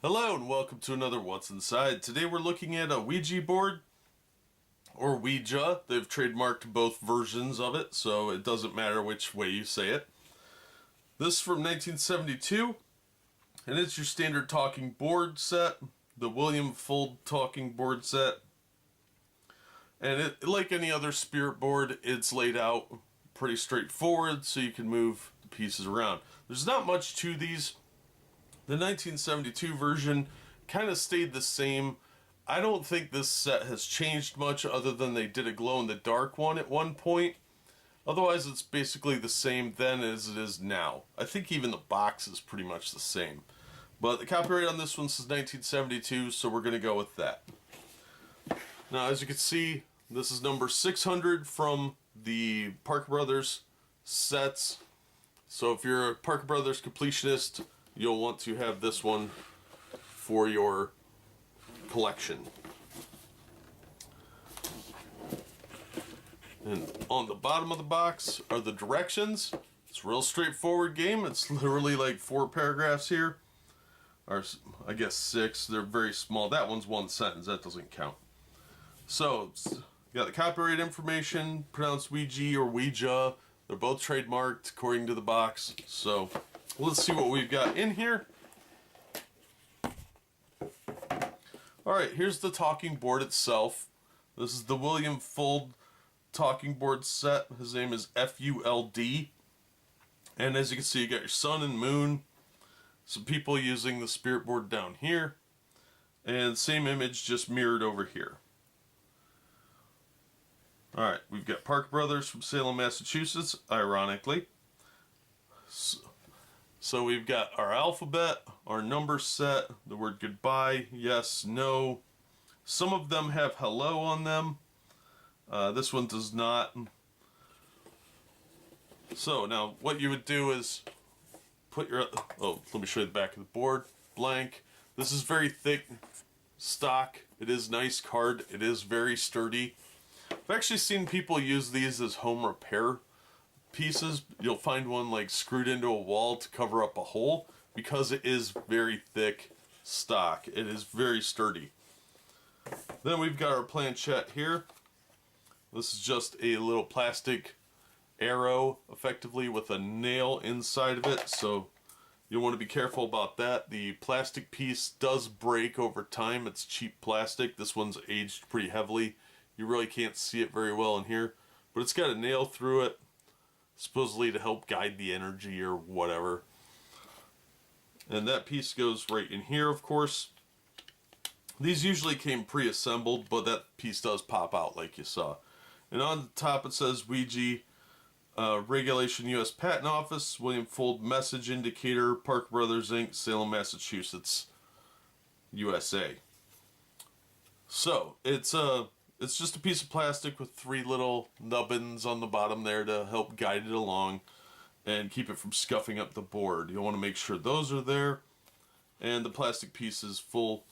Hello and welcome to another What's Inside. Today we're looking at a Ouija board, or Ouija. They've trademarked both versions of it, so it doesn't matter which way you say it. This is from 1972, and it's your standard talking board set, the William Fold talking board set. And like any other spirit board, it's laid out pretty straightforward, so you can move the pieces around. There's not much to these. The 1972 version kind of stayed the same. I don't think this set has changed much other than they did a glow-in-the-dark one at one point. Otherwise, it's basically the same then as it is now. I think even the box is pretty much the same. But the copyright on this one says 1972, so we're going to go with that. Now, as you can see, this is number 600 from the Parker Brothers sets. So if you're a Parker Brothers completionist, you'll want to have this one for your collection. And on the bottom of the box are the directions. It's a real straightforward game. It's literally like 4 paragraphs here. Or I guess 6. They're very small. That one's 1 sentence. That doesn't count. So, you got the copyright information, pronounced Ouija or Ouija. They're both trademarked according to the box. So, let's see what we've got in here. Alright, here's the talking board itself. This is the William Fold talking board set. His name is F-U-L-D. And as you can see, you got your sun and moon. Some people using the spirit board down here. And same image, just mirrored over here. Alright, we've got Parker Brothers from Salem, Massachusetts, ironically. So we've got our alphabet, our number set, the word goodbye, yes, no. Some of them have hello on them. This one does not. So now what you would do is put your, let me show you the back of the board, blank. This is very thick stock. It is nice card. It is very sturdy. I've actually seen people use these as home repair pieces. You'll find one like screwed into a wall to cover up a hole because it is very thick stock. It is very sturdy. Then we've got our planchette here. This is just a little plastic arrow effectively with a nail inside of it, so you'll want to be careful about that. The plastic piece does break over time. It's cheap plastic. This one's aged pretty heavily. You really can't see it very well in here, but it's got a nail through it, supposedly to help guide the energy or whatever. And that piece goes right in here, of course. These usually came pre-assembled, but that piece does pop out like you saw. And on the top it says Ouija, Regulation U.S. Patent Office, William Fold Message Indicator, Parker Brothers Inc., Salem, Massachusetts, USA. So, it's just a piece of plastic with 3 little nubbins on the bottom there to help guide it along and keep it from scuffing up the board. You'll want to make sure those are there, and the plastic piece is full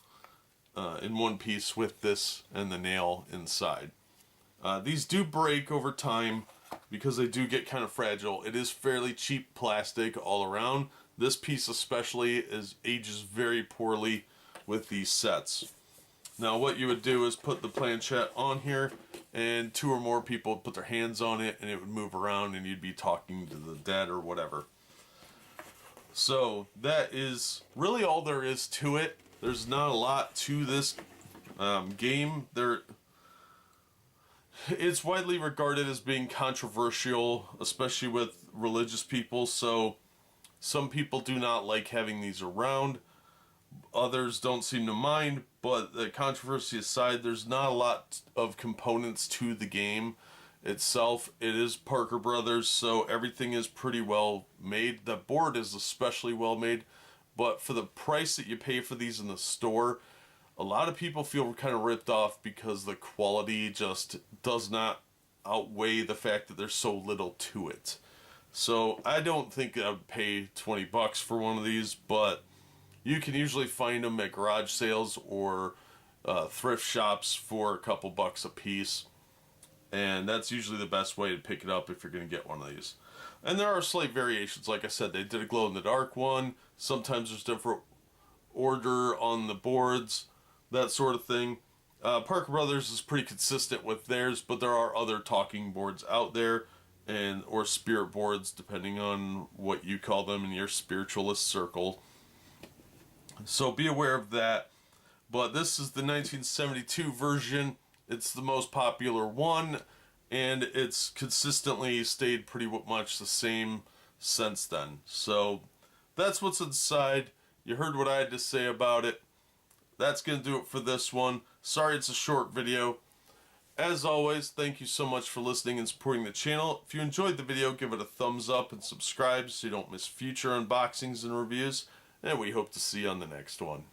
in one piece with this and the nail inside. These do break over time because they do get kind of fragile. It is fairly cheap plastic all around. This piece especially ages very poorly with these sets. Now what you would do is put the planchette on here, and 2 or more people would put their hands on it and it would move around and you'd be talking to the dead or whatever. So that is really all there is to it. There's not a lot to this game. It's widely regarded as being controversial, especially with religious people, so some people do not like having these around. Others don't seem to mind, but the controversy aside, there's not a lot of components to the game itself. It is Parker Brothers, so everything is pretty well made. The board is especially well made, but for the price that you pay for these in the store, a lot of people feel kind of ripped off because the quality just does not outweigh the fact that there's so little to it. So I don't think I would pay 20 bucks for one of these, but you can usually find them at garage sales or thrift shops for a couple bucks a piece. And that's usually the best way to pick it up if you're going to get one of these. And there are slight variations. Like I said, they did a glow-in-the-dark one. Sometimes there's different order on the boards, that sort of thing. Parker Brothers is pretty consistent with theirs, but there are other talking boards out there, or spirit boards, depending on what you call them in your spiritualist circle. So be aware of that. But this is the 1972 version. It's the most popular one, and it's consistently stayed pretty much the same since then. So that's what's inside. You heard what I had to say about it. That's going to do it for this one. Sorry it's a short video. As always, thank you so much for listening and supporting the channel. If you enjoyed the video, give it a thumbs up and subscribe so you don't miss future unboxings and reviews. And we hope to see you on the next one.